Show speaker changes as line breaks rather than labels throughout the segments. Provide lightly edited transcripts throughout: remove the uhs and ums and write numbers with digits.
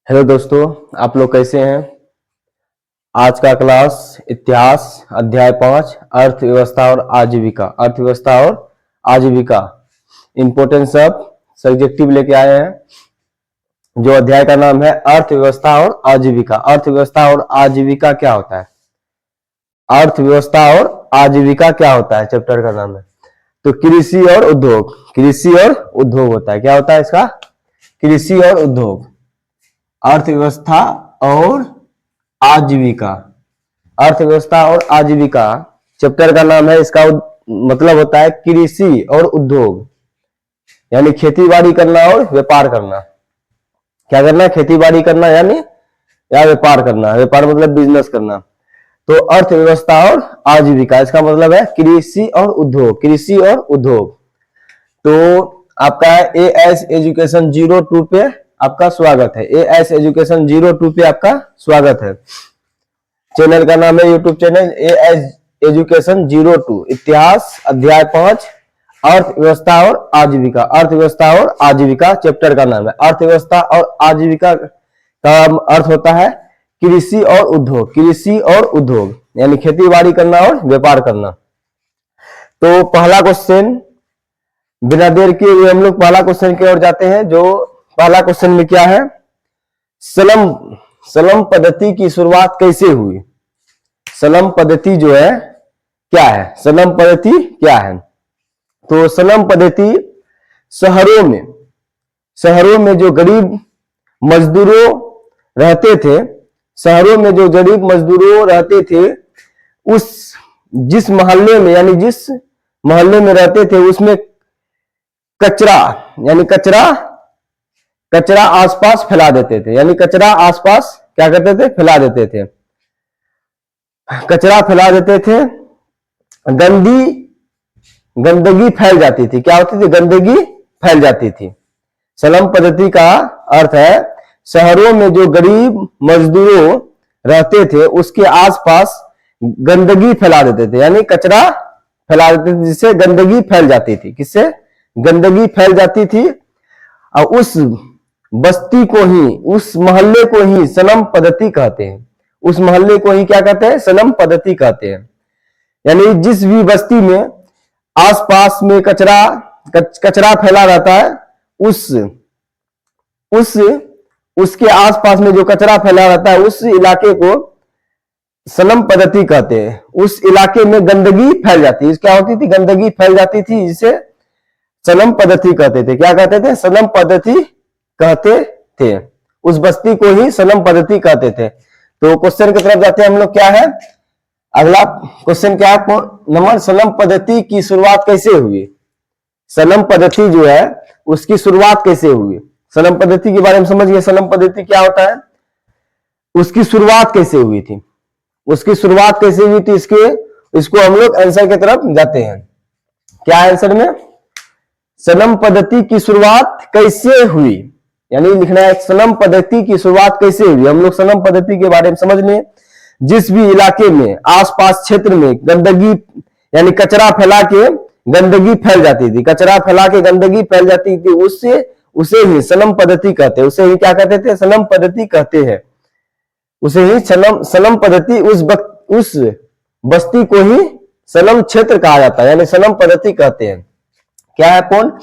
Hello दोस्तों, आप लोग कैसे हैं। आज का क्लास इतिहास अध्याय 5 अर्थव्यवस्था और आजीविका। अर्थव्यवस्था और आजीविका इंपोर्टेंस ऑफ सब्जेक्टिव लेके आए हैं। जो अध्याय का नाम है अर्थव्यवस्था और आजीविका। अर्थव्यवस्था और आजीविका क्या होता है? अर्थव्यवस्था और आजीविका क्या होता है, चैप्टर का नाम है। तो कृषि और उद्योग, कृषि और उद्योग होता है। क्या होता है इसका? कृषि और उद्योग। अर्थव्यवस्था और आजीविका, अर्थव्यवस्था और आजीविका चैप्टर का नाम है। इसका मतलब होता है कृषि और उद्योग, यानी खेती बाड़ी करना और व्यापार करना। क्या करना? खेती बाड़ी करना यानी या व्यापार करना। व्यापार मतलब बिजनेस करना। तो अर्थव्यवस्था और आजीविका, इसका मतलब है कृषि और उद्योग। कृषि और उद्योग। तो आपका एएस एजुकेशन 02 पे आपका स्वागत है। एएस एजुकेशन 02 पे आपका स्वागत है। चैनल का नाम है, यूट्यूब चैनल एएस एजुकेशन 02। इतिहास अध्याय 5 अर्थव्यवस्था और आजीविका। अर्थव्यवस्था और आजीविका चैप्टर का नाम है। अर्थव्यवस्था और आजीविका का अर्थ होता है कृषि और उद्योग। कृषि और उद्योग यानी खेती बाड़ी करना और व्यापार करना। तो पहला क्वेश्चन, बिना देर किए हुए हम लोग पहला क्वेश्चन की ओर जाते हैं। जो पहला क्वेश्चन में क्या है? सलम पद्धति की शुरुआत कैसे हुई? सलम पद्धति जो है क्या है? सलम पद्धति क्या है? तो सलम पद्धति शहरों में जो गरीब मजदूरों रहते थे, शहरों में जो गरीब मजदूरों रहते थे, जिस मोहल्ले में यानी जिस मोहल्ले में रहते थे उसमें कचरा यानी कचरा आसपास फैला देते थे। यानी कचरा आसपास क्या करते थे? फैला देते थे। कचरा फैला देते थे। गंदगी फैल जाती थी। क्या होती थी? गंदगी फैल जाती थी। सलम पद्धति का अर्थ है शहरों में जो गरीब मजदूरों रहते थे उसके आसपास गंदगी फैला देते थे। यानी कचरा फैला देते थे जिससे गंदगी फैल जाती थी। किससे? गंदगी फैल जाती थी। और उस बस्ती को ही, उस मोहल्ले को ही सलम पद्धति कहते हैं। उस मोहल्ले को ही क्या कहते हैं? सलम पद्धति कहते हैं। यानी जिस भी बस्ती में आसपास में कचरा फैला रहता है, उसके आसपास में जो कचरा फैला रहता है उस इलाके को सलम पद्धति कहते हैं। उस इलाके में गंदगी फैल जाती है। क्या होती थी? गंदगी फैल जाती थी, जिसे सलम पद्धति कहते थे। क्या कहते थे? सलम पद्धति कहते थे। उस बस्ती को ही सलम पद्धति कहते थे। तो क्वेश्चन की तरफ जाते हैं हम लोग। क्या है अगला क्वेश्चन? क्या नंबर, सलम पद्धति की शुरुआत कैसे हुई? सलम पद्धति जो है उसकी शुरुआत कैसे हुई? सलम पद्धति के बारे में समझिए। सलम पद्धति क्या होता है, उसकी शुरुआत कैसे हुई थी? उसकी शुरुआत कैसे हुई थी, इसको हम लोग आंसर की तरफ जाते हैं। क्या आंसर में? सलम पद्धति की शुरुआत कैसे हुई, यानी लिखना है सलम पद्धति की शुरुआत कैसे हुई। हम लोग सलम पद्धति के बारे में समझ लें। जिस भी इलाके में आसपास क्षेत्र में गंदगी यानी कचरा फैला के गंदगी फैल जाती थी, कचरा फैला के गंदगी फैल जाती थी, उसे ही सलम पद्धति कहते हैं। उसे ही क्या कहते थे? सलम पद्धति कहते हैं। उसे ही सलम पद्धति, उस बस्ती को ही सलम क्षेत्र कहा जाता है, यानी सलम पद्धति कहते हैं। क्या है कौन?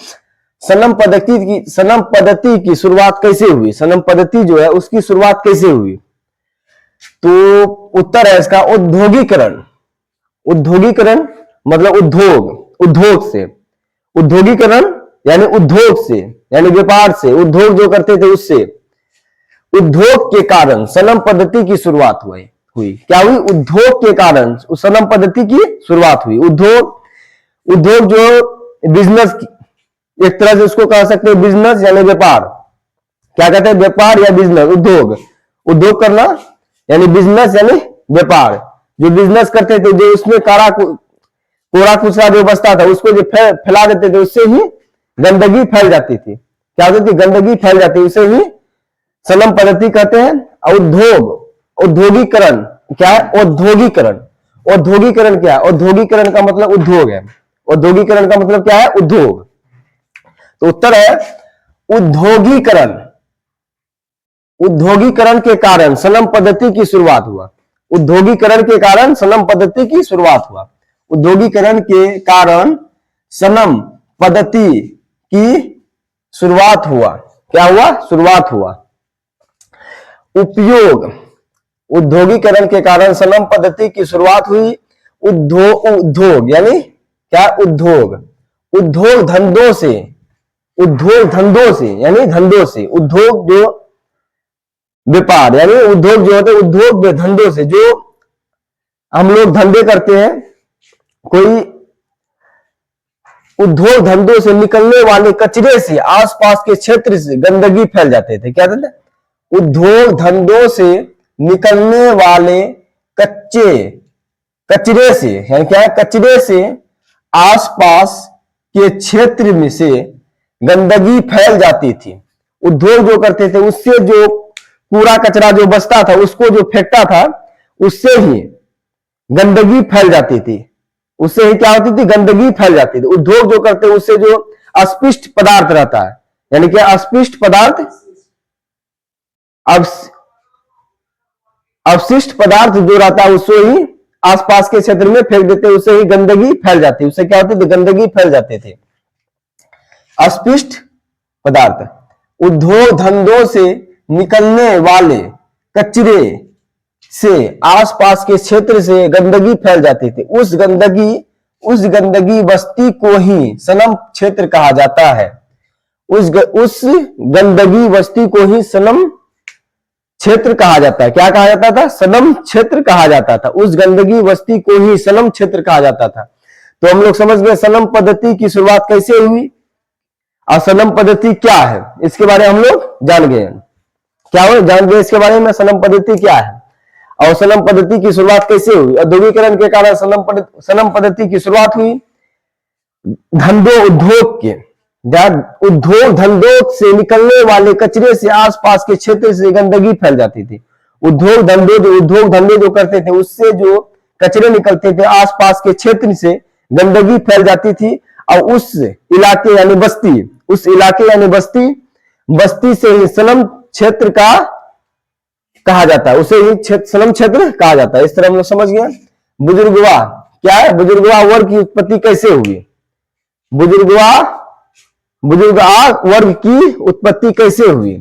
सलम पद्धति की शुरुआत कैसे हुई? सलम पद्धति जो है उसकी शुरुआत कैसे हुई? तो उत्तर है इसका औद्योगिकरण। उद्योगीकरण मतलब उद्योग से। उद्योगीकरण यानी उद्योग से, यानी व्यापार से, उद्योग जो करते थे उससे। उद्योग के कारण सलम पद्धति की शुरुआत हुई। क्या हुई? उद्योग के कारण उस सलम पद्धति की शुरुआत हुई। उद्योग जो बिजनेस, एक तरह से उसको कह सकते हैं बिजनेस यानी व्यापार। क्या कहते हैं? व्यापार या बिजनेस। उद्योग करना यानी बिजनेस यानी व्यापार। जो बिजनेस करते थे, जो उसमें कोड़ा कुचरा जो बचता था उसको जो फैला देते थे, उससे ही गंदगी फैल जाती थी। क्या होती थी? गंदगी फैल जाती है। उसे ही सलम पद्धति कहते हैं। औद्योगिकरण क्या है? औद्योगिकरण क्या है? औद्योगिकरण का मतलब उद्योग है। औद्योगिकरण का मतलब क्या है? उद्योग। तो उत्तर है उद्योगीकरण। उद्योगीकरण के कारण सनम पद्धति की शुरुआत हुआ। उद्योगीकरण के कारण सनम पद्धति की शुरुआत हुआ। उद्योगीकरण के कारण सनम पद्धति की शुरुआत हुआ। क्या हुआ? शुरुआत हुआ। उपयोग, उद्योगीकरण के कारण सनम पद्धति की शुरुआत हुई। उद्योग यानी क्या? उद्योग, उद्योग धंधों से, उद्योग धंधों से यानी धंधों से, उद्योग जो व्यापार यानी उद्योग जो होते हैं, उद्योग धंधों से, जो हम लोग धंधे करते हैं, कोई उद्योग धंधों से निकलने वाले कचरे से आसपास के क्षेत्र से गंदगी फैल जाते थे। क्या कहते हैं? उद्योग धंधों से निकलने वाले कचरे से, यानी क्या? कचरे से आसपास के क्षेत्र में से गंदगी फैल जाती थी। उद्योग जो करते थे, उससे जो कूड़ा कचरा जो बचता था, उसको जो फेंकता था, उससे ही गंदगी फैल जाती थी। उससे ही क्या होती थी? गंदगी फैल जाती थी। उद्योग जो करते हैं, उससे जो अस्पष्ट पदार्थ रहता है, यानी क्या? अस्पष्ट पदार्थ, अवशिष्ट पदार्थ जो रहता है, उससे ही आसपास के क्षेत्र में फेंक देते, उससे ही गंदगी फैल जाती है। उससे क्या होती थी? गंदगी फैल जाती थी। अस्पष्ट पदार्थ, उद्योग धंधों से निकलने वाले कचरे से आसपास के क्षेत्र से गंदगी फैल जाती थी। उस गंदगी बस्ती को ही सनम क्षेत्र कहा जाता है। उस गंदगी बस्ती को ही सनम क्षेत्र कहा जाता है। क्या कहा जाता था? सनम क्षेत्र कहा जाता था। उस गंदगी बस्ती को ही सनम क्षेत्र कहा जाता था। तो हम लोग समझ गए सनम पद्धति की शुरुआत कैसे हुई और सनम पद्धति क्या है, इसके बारे में हम लोग जान गए। क्या हो? जान गए इसके बारे में, सनम पद्धति क्या है और सनम पद्धति की शुरुआत कैसे हुई। औद्योगिकरण के कारण सनम पद्धति की शुरुआत हुई। उद्योग धंधों से निकलने वाले कचरे से आसपास के क्षेत्र से गंदगी फैल जाती थी। उद्योग धंधे जो करते थे, उससे जो कचरे निकलते थे, आसपास के क्षेत्र से गंदगी फैल जाती थी और उस इलाके यानी बस्ती से ही सनम क्षेत्र का कहा जाता है। उसे ही सनम क्षेत्र कहा जाता है। इस तरह हम लोग समझ गए। बुजुर्गवाह क्या है? बुजुर्गवाह वर्ग की उत्पत्ति कैसे हुई? बुजुर्गवाह वर्ग की उत्पत्ति कैसे हुई?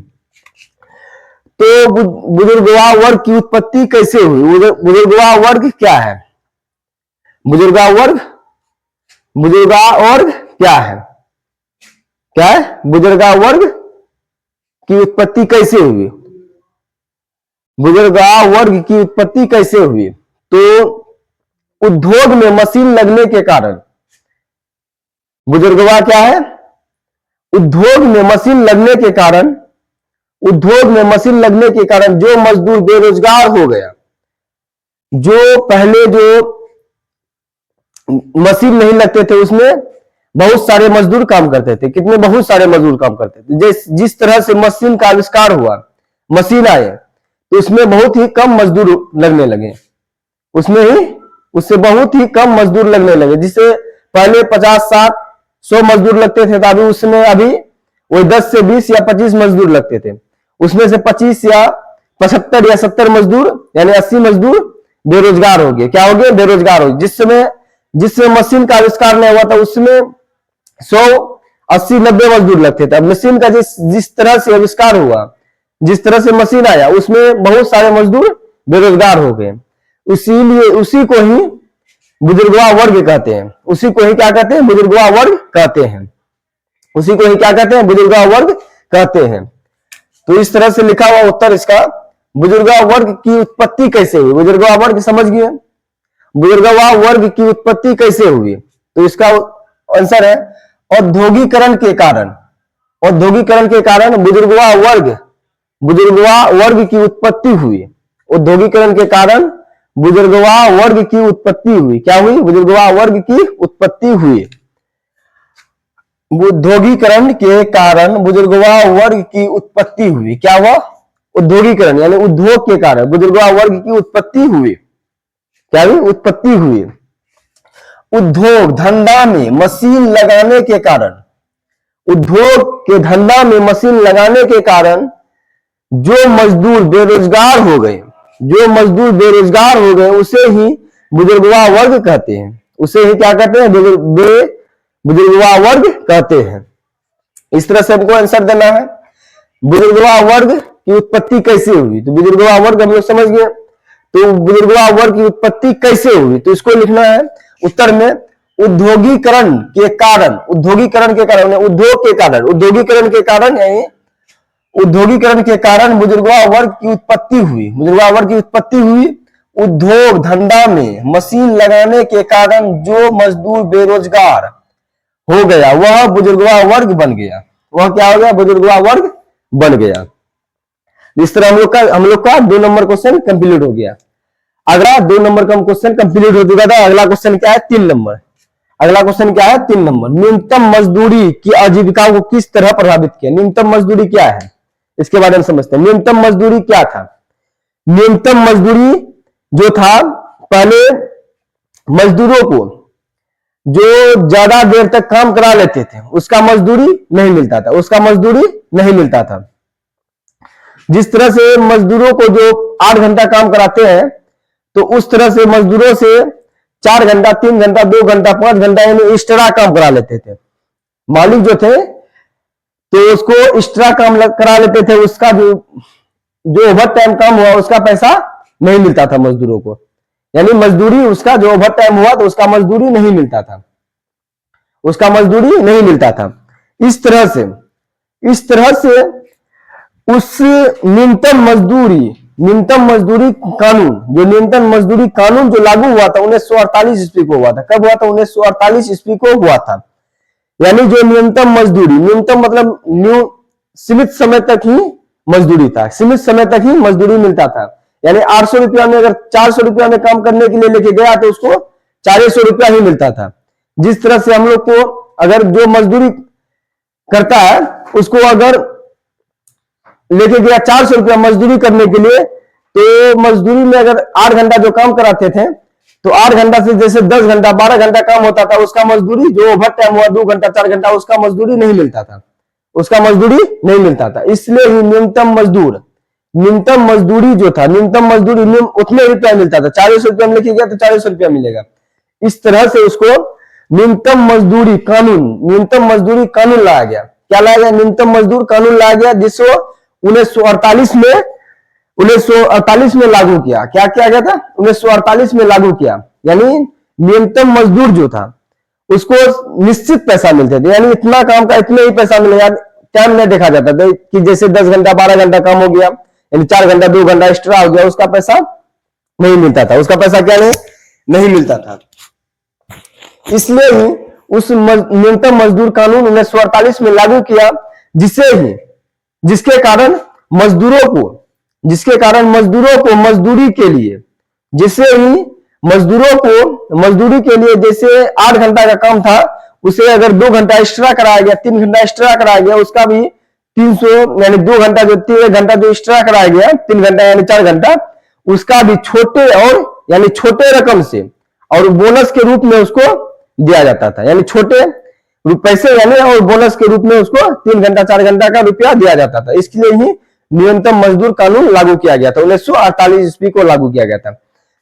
तो बुजुर्गवाह वर्ग की उत्पत्ति कैसे हुई? बुजुर्गवाह वर्ग क्या है? बुजुर्गवाह वर्ग क्या है? क्या है? बुजुर्गवाह वर्ग की उत्पत्ति कैसे हुई? बुजुर्गवाह वर्ग की उत्पत्ति कैसे हुई? तो उद्योग में मशीन लगने के कारण बुजुर्गवाह क्या है? उद्योग में मशीन लगने के कारण जो मजदूर बेरोजगार हो गया, जो पहले जो मशीन नहीं लगते थे, उसमें बहुत सारे मजदूर काम करते थे। कितने? बहुत सारे मजदूर काम करते थे। जिस तरह से मशीन का आविष्कार हुआ, मशीन आए, तो उसमें बहुत ही कम मजदूर लगने लगे। उससे बहुत ही कम मजदूर लगने लगे। जिससे पहले 50-60-100 मजदूर लगते थे, तो अभी वही 10 से 20 या 25 मजदूर लगते थे। उसमें से 25 या 75 या 70 मजदूर यानी 80 मजदूर बेरोजगार हो गए। क्या हो गए? बेरोजगार हो गए। जिसमें मशीन का आविष्कार नहीं हुआ था, उसमें 100-80-90 मजदूर लगते थे। अब मशीन का जिस तरह से आविष्कार हुआ, जिस तरह से मशीन आया, उसमें बहुत सारे मजदूर बेरोजगार हो गए। इसीलिए उसी को ही बुजुर्गवाह वर्ग कहते हैं। उसी को ही क्या कहते हैं? बुजुर्गवाह वर्ग कहते हैं। उसी को ही क्या कहते हैं? बुजुर्गवाह वर्ग कहते हैं। तो इस तरह से लिखा हुआ उत्तर इसका, बुजुर्गवाह वर्ग की उत्पत्ति कैसे हुई? बुजुर्गवाह वर्ग समझ गए। बुजुर्गवाह वर्ग की उत्पत्ति कैसे हुई? तो इसका आंसर है औद्योगिकरण के कारण बुजुर्गवाह वर्ग की उत्पत्ति हुई। औद्योगिकरण के कारण बुजुर्गवाह वर्ग की उत्पत्ति हुई। क्या हुई? बुजुर्गवाह वर्ग की उत्पत्ति हुई। औद्योगिकरण के कारण बुजुर्गवाह वर्ग की उत्पत्ति हुई। क्या हुआ? औद्योगिकरण यानी उद्योग के कारण बुजुर्गवाह वर्ग की उत्पत्ति हुई। क्या हुई? उत्पत्ति हुई। उद्योग धंधा में मशीन लगाने के कारण जो मजदूर बेरोजगार हो गए, जो मजदूर बेरोजगार हो गए उसे ही बुजुर्गवाह वर्ग कहते हैं, उसे ही क्या कहते हैं, बुजुर्गवाह वर्ग कहते हैं। इस तरह से हमको आंसर देना है। बुजुर्गवाह वर्ग की उत्पत्ति कैसे हुई, तो बुजुर्गवाह वर्ग हम लोग समझ गए। तो बुजुर्गवाह वर्ग की उत्पत्ति कैसे हुई, तो इसको लिखना है उत्तर में, उद्योगीकरण के कारण, उद्योगीकरण के कारण, उद्योग के कारण, उद्योगीकरण के कारण, यानी उद्योगीकरण के कारण बुजुर्गवाह वर्ग की उत्पत्ति हुई। बुजुर्गवाह वर्ग की उत्पत्ति हुई उद्योग धंधा में मशीन लगाने के कारण जो मजदूर बेरोजगार हो गया वह बुजुर्गवाह वर्ग बन गया। वह क्या हो गया, बुजुर्गवाह वर्ग बन गया। इस तरह हम लोग का 2 नंबर क्वेश्चन कंप्लीट हो गया। अगला 2 नंबर का क्वेश्चन कंप्लीट हो चुका था। अगला क्वेश्चन क्या है, 3 नंबर। अगला क्वेश्चन क्या है, 3 नंबर। न्यूनतम मजदूरी की आजीविका को किस तरह प्रभावित किया। न्यूनतम मजदूरी क्या है, इसके बारे में समझते हैं। न्यूनतम मजदूरी क्या था। न्यूनतम मजदूरी जो था, पहले मजदूरों को जो ज्यादा देर तक काम करा लेते थे उसका मजदूरी नहीं मिलता था, उसका मजदूरी नहीं मिलता था। जिस तरह से मजदूरों को जो 8 घंटा काम कराते हैं, तो उस तरह से मजदूरों से 4 घंटा, 3 घंटा, 2 घंटा, 5 घंटा यानी एक्स्ट्रा काम करा लेते थे। मालिक जो थे तो उसको एक्स्ट्रा काम करा लेते थे, उसका जो ओवर टाइम काम हुआ उसका पैसा नहीं मिलता था मजदूरों को, यानी मजदूरी उसका जो ओवर टाइम हुआ तो उसका मजदूरी नहीं मिलता था, उसका मजदूरी नहीं मिलता था। इस तरह से उस न्यूनतम मजदूरी कानून, जो न्यूनतम मजदूरी कानून जो लागू हुआ था 1948 ईस्वी को हुआ था। कब हुआ था, 1948 ईस्वी को हुआ था। यानी जो न्यूनतम मजदूरी, न्यूनतम मतलब सीमित समय तक ही मजदूरी था, सीमित समय तक ही मजदूरी मिलता था। यानी 800 रुपया में अगर 400 रुपया में काम करने के लिए लेके गया तो उसको 400 रुपया ही मिलता था। जिस तरह से हम लोग को अगर जो मजदूरी करता है उसको अगर लेके गया 400 रुपया मजदूरी करने के लिए, तो मजदूरी में अगर 8 घंटा जो काम कराते थे तो 8 घंटा से जैसे 10 घंटा 12 घंटा काम होता था, उसका मजदूरी जो ओवर टाइम हुआ 2 घंटा 4 घंटा उसका मजदूरी नहीं मिलता था, उसका मजदूरी नहीं मिलता था। इसलिए ही न्यूनतम मजदूरी जो था, न्यूनतम मजदूरी उतने रुपया मिलता था। 400 रुपया में लेके गया तो 400 रुपया मिलेगा। इस तरह से उसको न्यूनतम मजदूरी कानून लाया गया। क्या लाया गया, न्यूनतम मजदूर कानून लाया गया, जिसको 1948 में लागू किया। क्या किया गया था, 1948 में लागू किया। यानी न्यूनतम मजदूर जो था उसको निश्चित पैसा मिलते थे, यानी इतना काम का इतने ही पैसा मिलेगा। टाइम नहीं देखा जाता था कि जैसे 10 घंटा 12 घंटा काम हो गया यानी 4 घंटा 2 घंटा एक्स्ट्रा हो गया, उसका पैसा नहीं मिलता था, उसका पैसा क्या नहीं मिलता था। इसलिए ही उस न्यूनतम मजदूर कानून 1948 में लागू किया, जिसके कारण मजदूरों को मजदूरी के लिए, मजदूरी के लिए जैसे 8 घंटा का काम था उसे अगर 2 घंटा एक्स्ट्रा कराया गया, 3 घंटा एक्स्ट्रा कराया गया, उसका भी 300 यानी 2 घंटा जो 3 घंटा जो एक्स्ट्रा कराया गया, 3 घंटा यानी 4 घंटा, उसका भी छोटे रकम से और बोनस के रूप में उसको दिया जाता था। यानी छोटे पैसे यानी और बोनस के रूप में उसको 3 घंटा 4 घंटा का रुपया दिया जाता था। इसलिए ही न्यूनतम मजदूर कानून लागू किया गया था, 1948 ईस्वी को लागू किया गया था।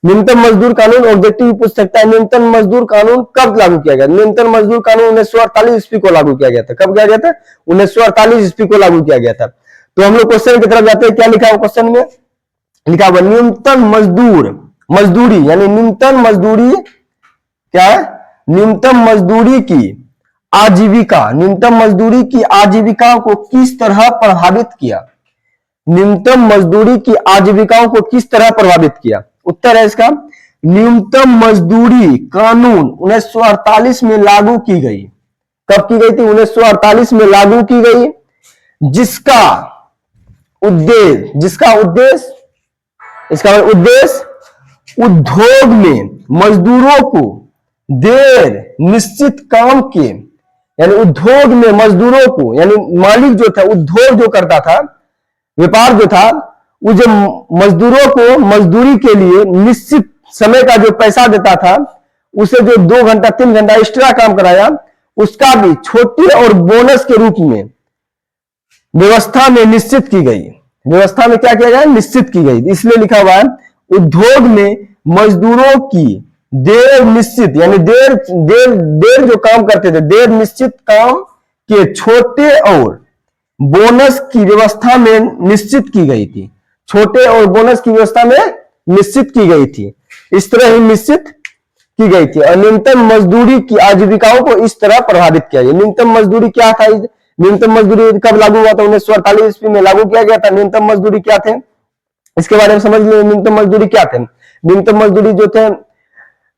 न्यूनतम मजदूर कानून ऑब्जेक्टिव पूछ सकता है, न्यूनतम मजदूर कानून कब लागू किया गया। न्यूनतम मजदूर कानून 1948 ईस्वी को लागू किया गया था। कब किया गया था, 1948 ईस्वी को लागू किया गया था। तो हम लोग क्वेश्चन की तरफ जाते हैं। क्या लिखा हुआ क्वेश्चन में, लिखा हुआ न्यूनतम मजदूरी यानी न्यूनतम मजदूरी क्या है, न्यूनतम मजदूरी की आजीविका को किस तरह प्रभावित किया। न्यूनतम मजदूरी की आजीविकाओं को किस तरह प्रभावित किया। उत्तर है इसका, न्यूनतम मजदूरी कानून 1948 में लागू की गई। कब की गई थी, 1948 में लागू की गई, जिसका उद्देश्य उद्योग में मजदूरों को देर निश्चित काम के, यानी उद्योग में मजदूरों को, यानी मालिक जो था, उद्योग जो करता था, व्यापार जो था, वो जो मजदूरों को मजदूरी के लिए निश्चित समय का जो पैसा देता था, उसे जो 2 घंटा 3 घंटा एक्स्ट्रा काम कराया, उसका भी छोटे और बोनस के रूप में व्यवस्था में निश्चित की गई। व्यवस्था में क्या किया गया, निश्चित की गई। इसलिए लिखा हुआ है उद्योग में मजदूरों की देर निश्चित, यानी देर देर देर जो काम करते थे, देर निश्चित काम के छोटे और बोनस की व्यवस्था में निश्चित की गई थी। छोटे और बोनस की व्यवस्था में निश्चित की गई थी, इस तरह ही निश्चित की गई थी। और न्यूनतम मजदूरी की आजीविकाओं को इस तरह प्रभावित किया गया। न्यूनतम मजदूरी क्या था, न्यूनतम मजदूरी कब लागू हुआ था, 1948 ईस्वी में लागू किया गया था। न्यूनतम मजदूरी क्या थे, इसके बारे में समझ लीजिए। न्यूनतम मजदूरी क्या थे, न्यूनतम मजदूरी जो थे,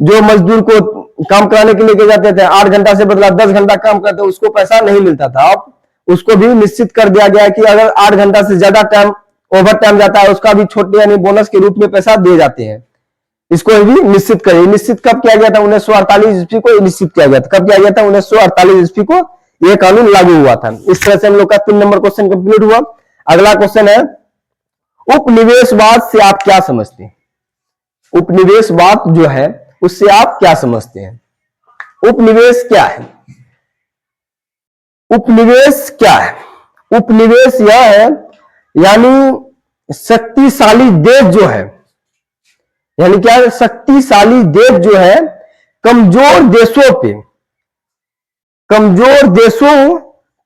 जो मजदूर को काम कराने के लिए जाते थे, 8 घंटा से बदला 10 घंटा काम करते, उसको पैसा नहीं मिलता था। अब उसको भी निश्चित कर दिया गया कि अगर 8 घंटा से ज्यादा टाइम ओवर टाइम जाता है, उसका भी छोटे यानी बोनस के रूप में पैसा दिए जाते हैं। इसको भी निश्चित करिए। निश्चित कब किया गया था, 1948 ईस्वी को निश्चित किया गया था। कब किया गया था, 1948 ईस्वी को यह कानून लागू हुआ था। इस तरह से हम लोग का 3 नंबर क्वेश्चन कंप्लीट हुआ। अगला क्वेश्चन है, उपनिवेशवाद से आप क्या समझते हैं। उपनिवेशवाद जो है उससे आप क्या समझते हैं। उपनिवेश क्या है, उपनिवेश क्या है, उपनिवेश यह है यानी शक्तिशाली देश जो है, यानी क्या है, शक्तिशाली देश जो है कमजोर देशों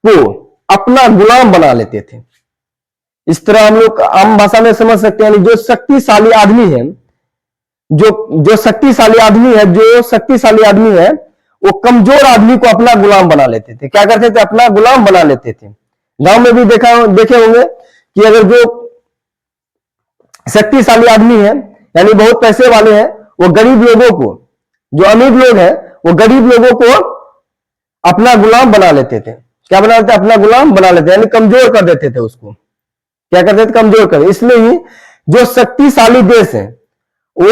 को अपना गुलाम बना लेते थे। इस तरह हम लोग आम भाषा में समझ सकते हैं, जो शक्तिशाली आदमी है, जो शक्तिशाली आदमी है वो कमजोर आदमी को अपना गुलाम बना लेते थे। क्या करते थे, अपना गुलाम बना लेते थे। गांव में भी देखे होंगे कि अगर जो शक्तिशाली आदमी है यानी बहुत पैसे वाले हैं, वो गरीब लोगों को, जो अमीर लोग हैं वो गरीब लोगों को अपना गुलाम बना लेते थे। क्या बना लेते, अपना गुलाम बना लेते, यानी कमजोर कर देते थे उसको। क्या करते थे, कमजोर कर। इसलिए ही जो शक्तिशाली देश है वो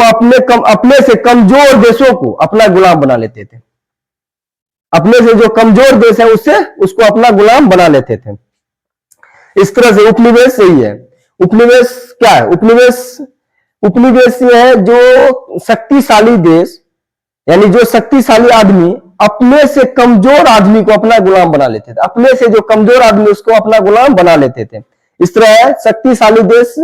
अपने से कमजोर देशों को अपना गुलाम बना लेते थे। अपने से जो कमजोर देश है उसको अपना गुलाम बना लेते थे। इस तरह से उपनिवेश सही है। उपनिवेश क्या है, उपनिवेश ये है जो शक्तिशाली देश यानी जो शक्तिशाली आदमी अपने से कमजोर आदमी को अपना गुलाम बना लेते थे। अपने से जो कमजोर आदमी उसको अपना गुलाम बना लेते थे। इस तरह है शक्तिशाली देश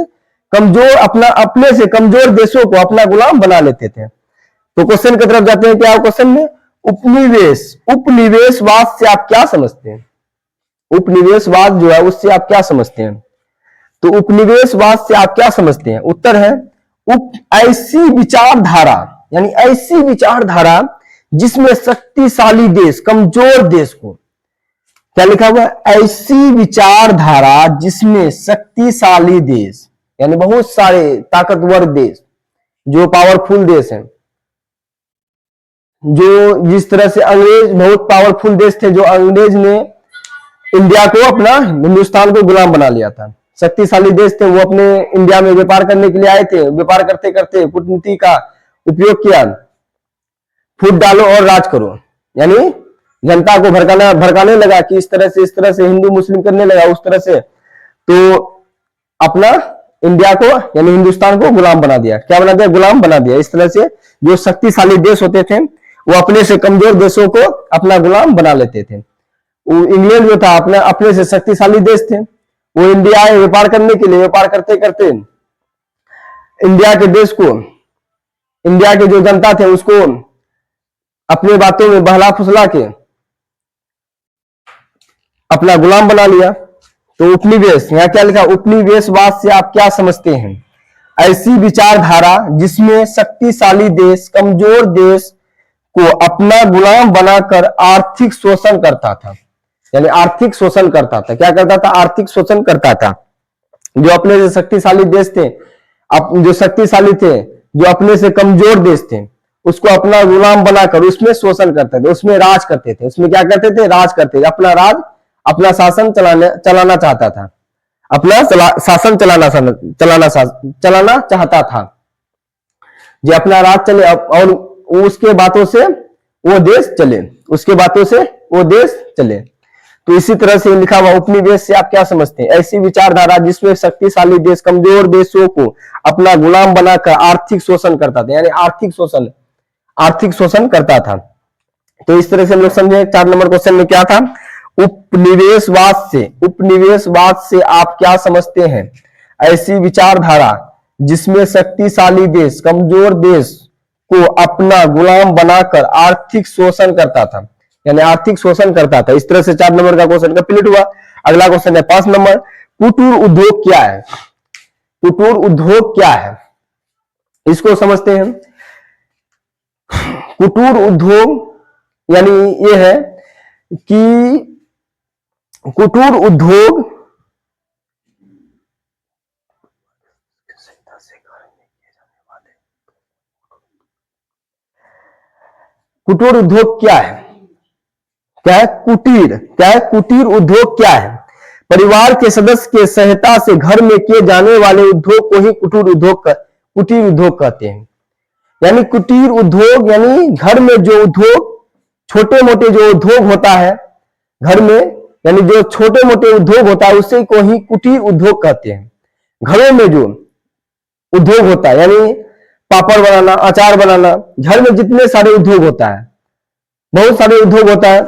अपने से कमजोर देशों को अपना गुलाम बना लेते थे। तो क्वेश्चन की तरफ जाते हैं। क्या क्वेश्चन में, उपनिवेशवाद से आप क्या समझते हैं। उपनिवेशवाद जो है उससे आप क्या समझते हैं। तो उपनिवेशवाद से आप क्या समझते हैं, उत्तर है ऐसी विचारधारा, यानी ऐसी विचारधारा जिसमें शक्तिशाली देश कमजोर देश को, क्या लिखा हुआ है, ऐसी विचारधारा जिसमें शक्तिशाली देश यानी बहुत सारे ताकतवर देश, जो पावरफुल देश हैं, जो जिस तरह से अंग्रेज बहुत पावरफुल देश थे, जो अंग्रेज ने इंडिया को अपना हिंदुस्तान को गुलाम बना लिया था। शक्तिशाली देश थे, वो अपने इंडिया में व्यापार करने के लिए आए थे। व्यापार करते करते कूटनीति का उपयोग किया, फूट डालो और राज करो, यानी जनता को भड़काने लगा कि इस तरह से हिंदू मुस्लिम करने लगा, उस तरह से तो अपना इंडिया को यानी हिंदुस्तान को गुलाम बना दिया। क्या बना दिया, गुलाम बना दिया। इस तरह से जो शक्तिशाली देश होते थे वो अपने से कमजोर देशों को अपना गुलाम बना लेते थे। इंग्लैंड जो था अपने से शक्तिशाली देश थे, वो इंडिया आए व्यापार करने के लिए। व्यापार करते करते इंडिया के जो जनता थे उसको अपने बातों में बहला फुसला के अपना गुलाम बना लिया। तो उपनिवेश, यहां क्या लिखा, उपनिवेशवाद से आप क्या समझते हैं, ऐसी विचारधारा जिसमें शक्तिशाली देश कमजोर देश को अपना गुलाम बनाकर आर्थिक शोषण करता था, यानी आर्थिक शोषण करता था। क्या करता था, आर्थिक शोषण करता था। जो अपने से शक्तिशाली देश थे, जो शक्तिशाली थे, जो अपने से कमजोर देश थे, उसको अपना गुलाम बनाकर उसमें शोषण करते थे, उसमें राज करते थे। उसमें क्या करते थे, राज करते थे। अपना राज, अपना शासन चलाना चाहता था, अपना शासन चलाना चाहता था, जो अपना राज चले और उसके बातों से वो देश चले, उसके बातों से वो देश चले। तो इसी तरह से लिखा हुआ, उपनिवेश से आप क्या समझते हैं, ऐसी विचारधारा जिसमें शक्तिशाली देश कमजोर देशों को अपना गुलाम बनाकर आर्थिक शोषण करता था, यानी आर्थिक शोषण करता था। तो इस तरह से हम लोग समझे। 4 नंबर क्वेश्चन में क्या था, उपनिवेशवाद से आप क्या समझते हैं, ऐसी विचारधारा जिसमें शक्तिशाली देश कमजोर देश को अपना गुलाम बनाकर आर्थिक शोषण करता था, यानी आर्थिक शोषण करता था। इस तरह से 4 नंबर का क्वेश्चन कंप्लीट हुआ। अगला क्वेश्चन है 5 नंबर, कुटीर उद्योग क्या है? कुटीर उद्योग क्या है, इसको समझते हैं। कुटीर उद्योग यानी ये है कि कुटीर उद्योग कुटीर उद्योग क्या है? क्या है कुटीर? क्या है कुटीर उद्योग? क्या है? परिवार के सदस्य के सहायता से घर में किए जाने वाले उद्योग को ही कुटीर उद्योग कहते हैं। यानी कुटीर उद्योग यानी घर में जो उद्योग, छोटे मोटे जो उद्योग होता है घर में, यानी जो छोटे मोटे उद्योग होता है उसे को ही कुटीर उद्योग कहते हैं। घरों में जो उद्योग होता है यानी पापड़ बनाना, अचार बनाना, घर में जितने सारे उद्योग होता है, बहुत सारे उद्योग होता है,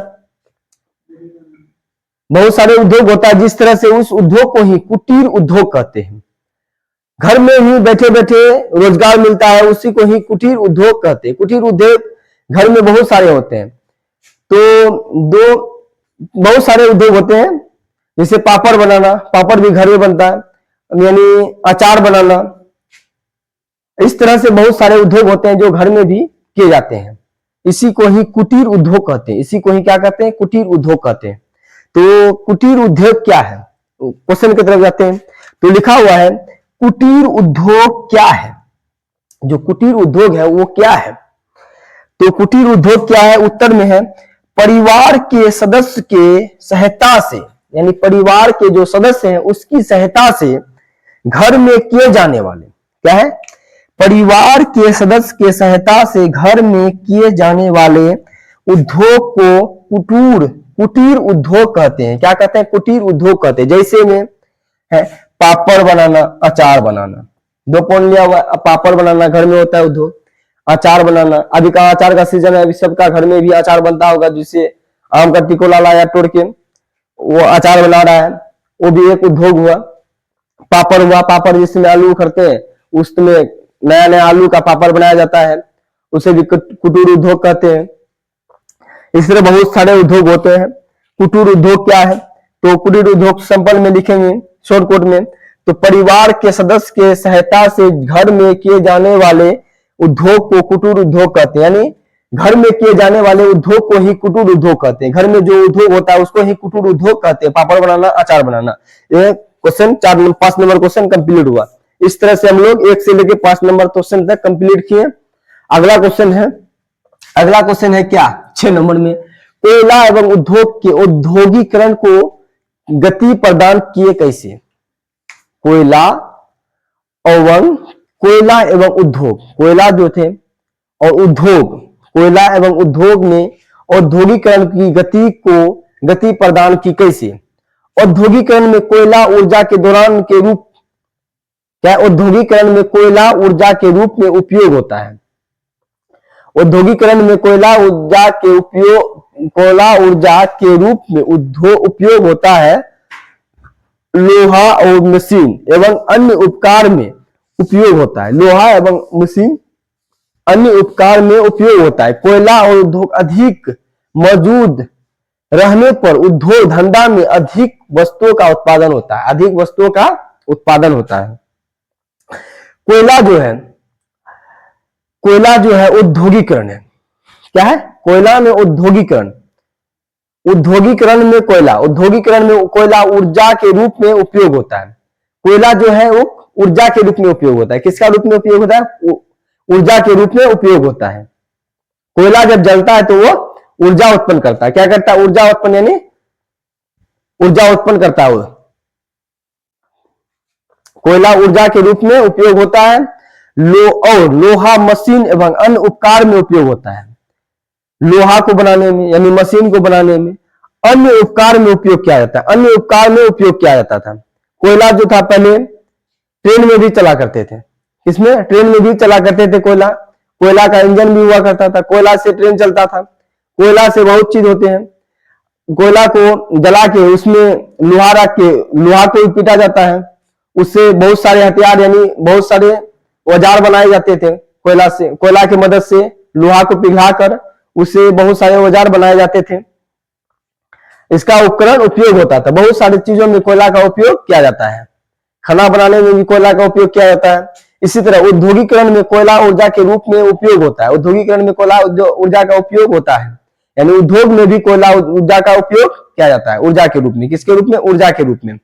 बहुत सारे उद्योग होता है, जिस तरह से उस उद्योग को ही कुटीर उद्योग कहते हैं। घर में ही बैठे बैठे रोजगार मिलता है, उसी को ही कुटीर उद्योग कहते हैं। कुटीर उद्योग घर में बहुत सारे होते हैं, तो बहुत सारे उद्योग होते हैं, जैसे पापड़ बनाना, पापड़ भी घर में बनता है, यानी अचार बनाना, इस तरह से बहुत सारे उद्योग होते हैं जो घर में भी किए जाते हैं। इसी को ही कुटीर उद्योग कहते हैं। इसी को ही क्या कहते हैं? कुटीर उद्योग कहते हैं। तो कुटीर उद्योग क्या है, क्वेश्चन की तरफ जाते हैं। तो लिखा हुआ है कुटीर उद्योग क्या है? जो कुटीर उद्योग है वो क्या है? तो कुटीर उद्योग क्या है? उत्तर में है परिवार के सदस्य के सहायता से, यानी परिवार के जो सदस्य हैं उसकी सहायता से घर में किए जाने वाले, क्या है? परिवार के सदस्य के सहायता से घर में किए जाने वाले उद्योग को कुटीर उद्योग कहते हैं। क्या कहते हैं? कुटीर उद्योग कहते हैं। जैसे में है पापड़ बनाना, अचार बनाना, दो पॉइंट लिया हुआ। पापड़ बनाना घर में होता है उद्योग, अचार बनाना, अभी का अचार का सीजन है, अभी सबका घर में भी अचार बनता होगा, जिससे आम का टिकोला लाया तोड़ के वो अचार बना रहा है, वो भी एक उद्योग हुआ। पापड़ हुआ, पापड़ जिसमें आलू करते हैं उसमें नया नया आलू का पापड़ बनाया जाता है, उसे भी कुटीर उद्योग कहते हैं। इस तरह बहुत सारे उद्योग होते हैं। कुटीर उद्योग क्या है? तो कुटीर उद्योग सिंपल में लिखेंगे शॉर्टकट में, तो परिवार के सदस्य के सहायता से घर में किए जाने वाले उद्योग को कुटीर उद्योग कहते हैं। यानी घर में किए जाने वाले उद्योग को ही कुटीर उद्योग कहते हैं। घर में जो उद्योग होता है उसको ही कुटीर उद्योग कहते हैं। पापड़ बनाना, अचार बनाना। ये क्वेश्चन 5 नंबर क्वेश्चन कंप्लीट हुआ। इस तरह से हम लोग 1 से लेकर 5 नंबर क्वेश्चन तक कंप्लीट किए। अगला क्वेश्चन है क्या? 6 नंबर में कोयला एवं उद्योग के औद्योगिकरण को गति प्रदान किए कैसे? कोयला एवं उद्योग, कोयला जो थे और उद्योग, कोयला एवं उद्योग में औद्योगिकरण की गति प्रदान की कैसे? औद्योगिकरण में कोयला ऊर्जा के दौरान के रूप, क्या औद्योगिकरण में कोयला ऊर्जा के रूप में उपयोग होता है? औद्योगिकरण में कोयला ऊर्जा के रूप में उपयोग होता है। लोहा और मशीन एवं अन्य उपकार में उपयोग होता है। लोहा एवं मशीन अन्य उपकार में उपयोग होता है। कोयला और उद्योग अधिक मौजूद रहने पर उद्योग धंधा में अधिक वस्तुओं का उत्पादन होता है। अधिक वस्तुओं का उत्पादन होता है। कोयला जो है औद्योगिकरण है। क्या है? कोयला में औद्योगिकरण में कोयला ऊर्जा के रूप में उपयोग होता है। कोयला जो है वो ऊर्जा के रूप में उपयोग होता है। किसका रूप में उपयोग होता है? ऊर्जा के रूप में उपयोग होता है। कोयला जब जलता है तो वो ऊर्जा उत्पन्न करता है। क्या करता है? ऊर्जा उत्पन्न, यानी ऊर्जा उत्पन्न करता है। वो कोयला ऊर्जा के रूप में उपयोग होता है। और लोहा मशीन एवं अन्य उपकार में उपयोग होता है। लोहा को बनाने में, यानी मशीन को बनाने में, अन्य उपकार में उपयोग किया जाता है। अन्य उपकार में उपयोग किया जाता था। कोयला जो था पहले ट्रेन में भी चला करते थे। किसमें? ट्रेन में भी चला करते थे। कोयला का इंजन भी हुआ करता था। कोयला से ट्रेन चलता था। कोयला से बहुत चीज होते हैं। कोयला को जला के उसमें लोहा रख के लोहा को पीटा जाता है, उससे बहुत सारे हथियार यानी बहुत सारे औजार बनाए जाते थे कोयला से, कोयला की मदद से लोहा को पिघलाकर उससे बहुत सारे औजार बनाए जाते थे। इसका उपकरण उपयोग होता था, बहुत सारी चीजों में कोयला का उपयोग किया जाता है, खाना बनाने में भी कोयला का उपयोग किया जाता है। इसी तरह औद्योगिकरण में कोयला ऊर्जा के रूप में उपयोग होता है, औद्योगिकरण में कोयला ऊर्जा का उपयोग होता है, यानी उद्योग में भी कोयला ऊर्जा का उपयोग किया जाता है ऊर्जा के रूप में। किसके रूप में? ऊर्जा के रूप में।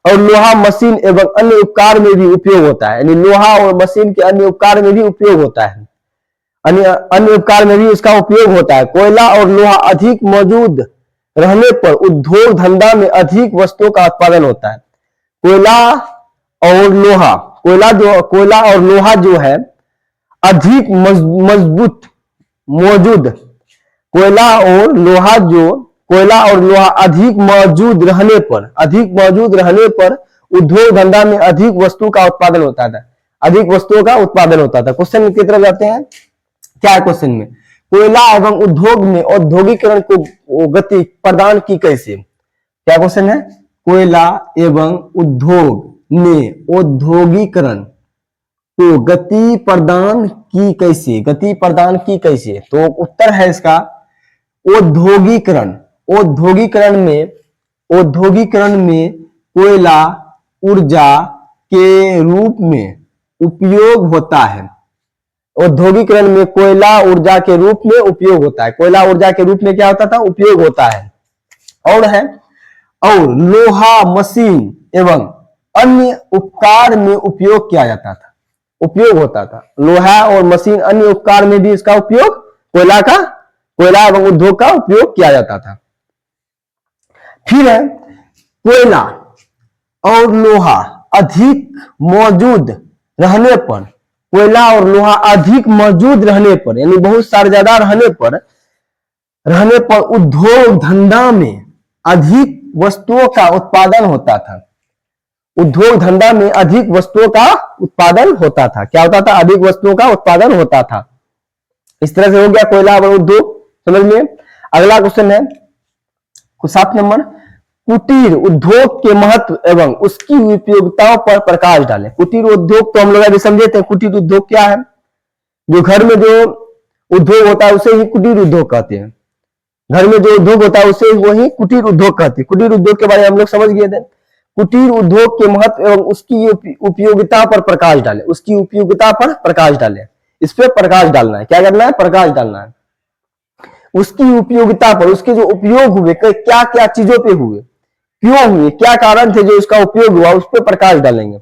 और लोहा मशीन एवं अन्य उपकार में भी उपयोग होता है, यानी लोहा और मशीन के अन्य उपकार में भी उपयोग होता है, अन्य उपकार में भी इसका उपयोग होता है। कोयला और लोहा अधिक मौजूद रहने पर उद्योग धंधा में अधिक वस्तुओं का उत्पादन होता है। कोयला और लोहा, कोयला और लोहा जो है अधिक मजबूत मौजूद, कोयला और लोहा अधिक मौजूद रहने पर उद्योग धंधा में अधिक वस्तु का उत्पादन होता था, अधिक वस्तुओं का उत्पादन होता था। क्वेश्चन की तरफ जाते हैं। क्या है क्वेश्चन में? कोयला एवं उद्योग में औद्योगिकरण को गति प्रदान की कैसे? क्या क्वेश्चन है? कोयला एवं उद्योग में औद्योगिकरण को गति प्रदान की कैसे? गति प्रदान की कैसे? तो उत्तर है इसका औद्योगिकरण। औद्योगिकरण में कोयला ऊर्जा के रूप में उपयोग होता है। औद्योगिकरण में कोयला ऊर्जा के रूप में उपयोग होता है। कोयला ऊर्जा के रूप में क्या होता था? उपयोग होता है। और लोहा मशीन एवं अन्य उपकार में उपयोग किया जाता था, उपयोग होता था। लोहा और मशीन अन्य उपकार में भी इसका उपयोग कोयला एवं उद्योग का उपयोग किया जाता था। फिर है कोयला और लोहा अधिक मौजूद रहने पर, कोयला और लोहा अधिक मौजूद रहने पर यानी बहुत सारे ज्यादा रहने पर उद्योग धंधा में अधिक वस्तुओं का उत्पादन होता था। उद्योग धंधा में अधिक वस्तुओं का उत्पादन होता था। क्या होता था? अधिक वस्तुओं का उत्पादन होता था। इस तरह से हो गया कोयला और उद्योग, समझ में। अगला क्वेश्चन है 7 नंबर, कुटीर उद्योग के महत्व एवं उसकी उपयोगिताओं पर प्रकाश डालें। कुटीर उद्योग तो हम लोग अभी समझे थे, कुटीर उद्योग क्या है? जो घर में जो उद्योग होता है उसे ही कुटीर उद्योग कहते हैं। घर में जो उद्योग होता है उसे वही कुटीर उद्योग कहते हैं। कुटीर उद्योग के बारे में हम लोग समझ गए थे। कुटीर उद्योग के महत्व एवं उसकी उपयोगिता पर प्रकाश डालें। उसकी उपयोगिता पर प्रकाश डालें, इस पर प्रकाश डालना है। क्या करना है? प्रकाश डालना है। उसकी उपयोगिता पर, उसके जो उपयोग हुए, क्या क्या चीजों पे हुए, क्यों हुए, क्या कारण थे जो इसका उपयोग हुआ, उस पर प्रकाश डालेंगे।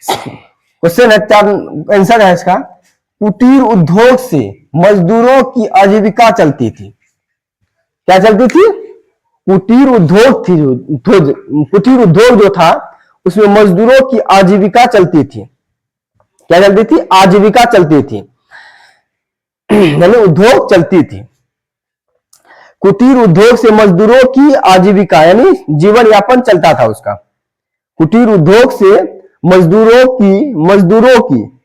क्वेश्चन है 4, आंसर है इसका, कुटीर उद्योग से मजदूरों की आजीविका चलती थी। क्या चलती थी? कुटीर उद्योग थी, कुटीर उद्योग जो था उसमें मजदूरों की आजीविका चलती थी। क्या चलती थी? आजीविका चलती थी, यानी उद्योग चलती थी। कुटीर उद्योग से मजदूरों की आजीविका यानी जीवन यापन चलता था उसका। कुटीर उद्योग से मजदूरों की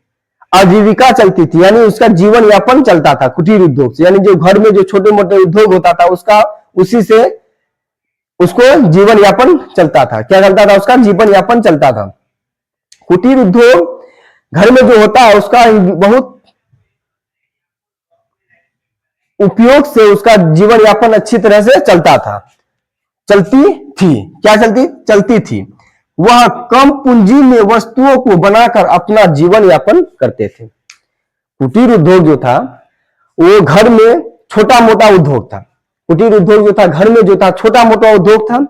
आजीविका चलती थी, यानी उसका जीवन यापन चलता था कुटीर उद्योग से। यानी जो घर में जो छोटे मोटे उद्योग होता था उसका, उसी से उसको जीवन यापन चलता था। क्या चलता था? उसका जीवन यापन चलता था। कुटीर उद्योग घर में जो होता है उसका बहुत उपयोग से उसका जीवन यापन अच्छी तरह से चलता था, चलती थी। क्या चलती थी? वह कम पूंजी में वस्तुओं को बनाकर अपना जीवन यापन करते थे। कुटीर उद्योग जो था वो घर में छोटा मोटा उद्योग था। कुटीर उद्योग जो था घर में जो था छोटा मोटा उद्योग था,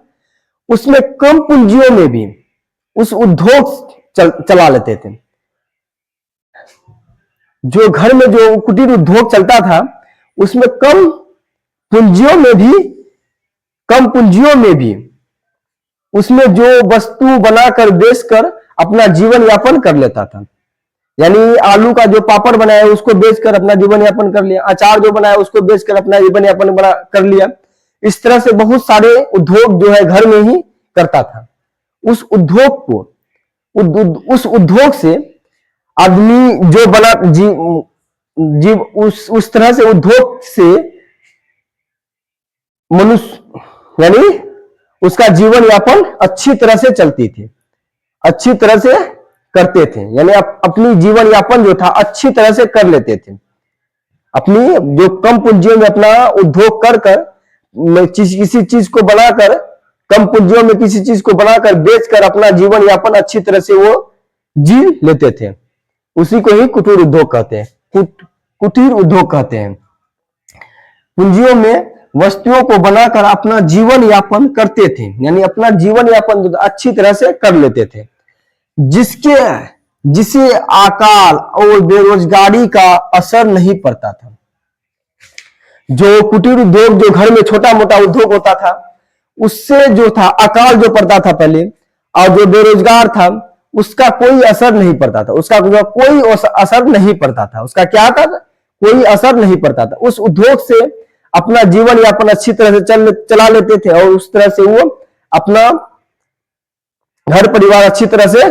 उसमें कम पूंजियों में भी उस उद्योग चला लेते थे। जो घर में जो कुटीर उद्योग चलता था उसमें कम पूंजियों में भी उसमें जो वस्तु बनाकर बेचकर अपना जीवन यापन कर लेता था। यानी आलू का जो पापड़ बनाया उसको बेचकर अपना जीवन यापन कर लिया, अचार जो बनाया उसको बेचकर अपना जीवन यापन कर लिया। इस तरह से बहुत सारे उद्योग जो है घर में ही करता था। उस उद्योग से आदमी जो बना जीव उस तरह से उद्योग से मनुष्य यानी उसका जीवन यापन अच्छी तरह से चलती थी, अच्छी तरह से करते थे, यानी अपनी जीवन यापन जो था अच्छी तरह से कर लेते थे। अपनी जो कम पूंजियों में अपना उद्योग कर कर किसी चीज को बनाकर, कम पूंजियों में किसी चीज को बनाकर बेचकर अपना जीवन यापन अच्छी तरह से वो जी लेते थे। उसी को ही कुटीर उद्योग कहते हैं, कुटीर उद्योग कहते हैं। पूंजियों में वस्तुओं को बनाकर अपना जीवन यापन करते थे, यानी अपना जीवन यापन अच्छी तरह से कर लेते थे, जिसे अकाल और बेरोजगारी का असर नहीं पड़ता था। जो कुटीर उद्योग, जो घर में छोटा मोटा उद्योग होता था, उससे जो था अकाल जो पड़ता था पहले, और जो बेरोजगार था उसका कोई असर नहीं पड़ता था, उसका कोई असर नहीं पड़ता था। उसका क्या था? कोई असर नहीं पड़ता था। उस उद्योग से अपना जीवन यापन अच्छी तरह से चला लेते थे, और उस तरह से वो अपना घर परिवार अच्छी तरह से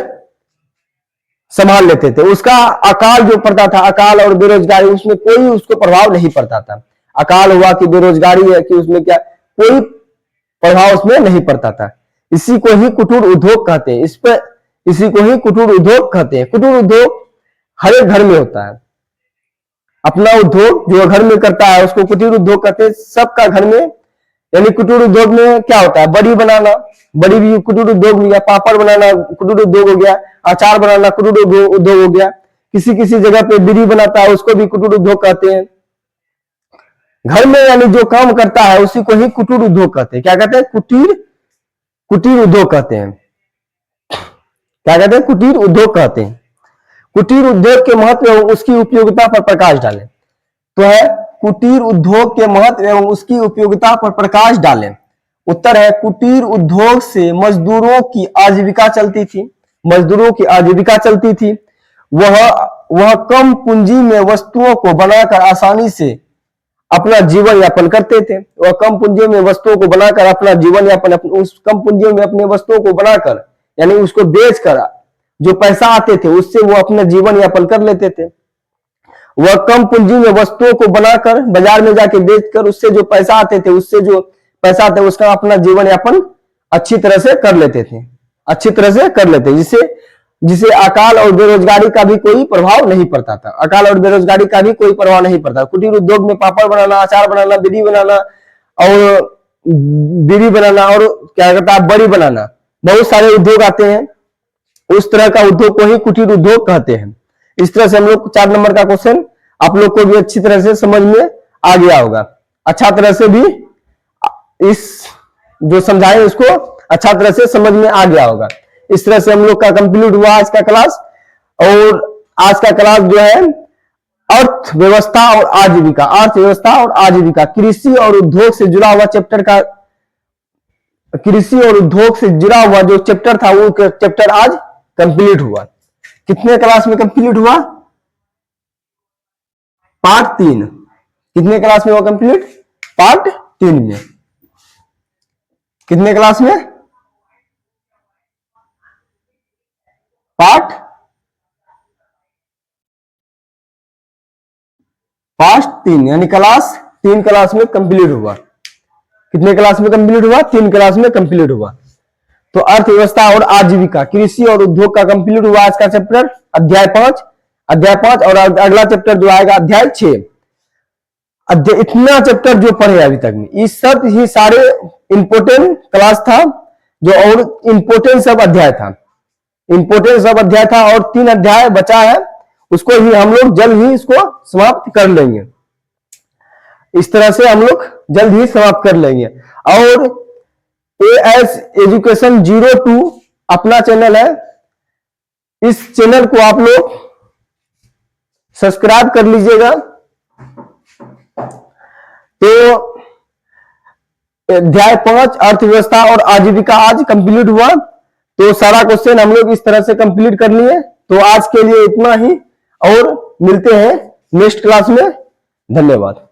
संभाल लेते थे। उसका अकाल जो पड़ता था, अकाल और बेरोजगारी, उसमें कोई उसको प्रभाव नहीं पड़ता था। अकाल हुआ कि बेरोजगारी है कि उसमें क्या, कोई प्रभाव उसमें नहीं पड़ता था। इसी को ही कुटीर उद्योग कहते हैं। इसी को ही कुटीर उद्योग कहते हैं। कुटीर उद्योग हर एक घर में होता है। अपना उद्योग जो घर में करता है उसको कुटीर उद्योग कहते हैं। सबका घर में, यानी कुटीर उद्योग में क्या होता है? बड़ी बनाना, बड़ी भी कुटीर उद्योग हो गया। पापड़ बनाना कुटीर उद्योग हो गया। अचार बनाना कुटीर उद्योग हो गया। किसी किसी जगह पे बीड़ी बनाता है, उसको भी कुटीर उद्योग कहते हैं। घर में यानी जो काम करता है उसी को ही कुटीर उद्योग कहते हैं। क्या कहते हैं? कुटीर उद्योग कहते हैं। क्या कहते हैं? कुटीर उद्योग कहते हैं। कुटीर उद्योग के महत्व एवं उसकी उपयोगिता पर प्रकाश डालें। तो है कुटीर उद्योग के महत्व एवं उसकी उपयोगिता पर प्रकाश डालें। उत्तर है कुटीर उद्योग से मजदूरों की आजीविका चलती थी। मजदूरों की आजीविका चलती थी। वह कम पूंजी में वस्तुओं को बनाकर आसानी से अपना जीवन यापन करते थे। वह कम पूंजी में वस्तुओं को बनाकर अपना जीवन यापन, उस कम पूंजी में अपने वस्तुओं को बनाकर, यानी उसको बेचकर जो पैसा आते थे उससे वो अपना जीवन यापन कर लेते थे। वह कम पूंजी में वस्तुओं को बनाकर बाजार में जाके बेचकर उससे जो पैसा आते थे, उससे जो पैसा आता है उसका अपना जीवन यापन अच्छी तरह से कर लेते थे। अच्छी तरह से कर लेते, जिसे अकाल और बेरोजगारी का भी कोई प्रभाव नहीं पड़ता था। अकाल और बेरोजगारी का भी कोई प्रभाव नहीं पड़ता। कुटीर उद्योग में पापड़ बनाना, अचार बनाना, बीड़ी बनाना और क्या कहता है, बड़ी बनाना, बहुत सारे उद्योग आते हैं। उस तरह का उद्योग को ही कुटीर उद्योग कहते हैं। इस तरह से हम लोग 4 नंबर का क्वेश्चन आप लोग को भी अच्छी तरह से समझ में आ गया होगा। अच्छा तरह से भी इस जो समझाए उसको अच्छा तरह से समझ में आ गया होगा। इस तरह से हम लोग का कंप्लीट हुआ आज का क्लास। और आज का क्लास जो है अर्थव्यवस्था और आजीविका, अर्थव्यवस्था और आजीविका, कृषि और उद्योग से जुड़ा हुआ चैप्टर का, कृषि और उद्योग से जुड़ा हुआ जो चैप्टर था वो चैप्टर आज कंप्लीट हुआ। कितने क्लास में कंप्लीट हुआ? पार्ट 3। कितने क्लास में हुआ कंप्लीट? पार्ट 3 में। कितने क्लास में? पार्ट 3, यानी क्लास 3 क्लास में कंप्लीट हुआ। कितने क्लास में कंप्लीट हुआ? 3 क्लास में कंप्लीट हुआ। तो अर्थव्यवस्था और आजीविका, कृषि और उद्योग का कंप्लीट हुआ आज का चैप्टर, अध्याय 5। और अगला चैप्टर जो आएगा अध्याय 6। इतना चैप्टर जो पढ़े अभी तक में, इस सब ही सारे इंपोर्टेंट क्लास था जो, और इंपोर्टेंट सब अध्याय था। इंपोर्टेंट सब अध्याय था और 3 अध्याय बचा है, उसको ही हम लोग जल्द ही इसको समाप्त कर लेंगे। इस तरह से हम लोग जल्द ही समाप्त कर लेंगे। और AS एजुकेशन 02 अपना चैनल है। इस चैनल को आप लोग सब्सक्राइब कर लीजिएगा। तो अध्याय 5 अर्थव्यवस्था और आजीविका आज कंप्लीट हुआ। तो सारा क्वेश्चन हम लोग इस तरह से कंप्लीट कर लिए। तो आज के लिए इतना ही, और मिलते हैं नेक्स्ट क्लास में। धन्यवाद।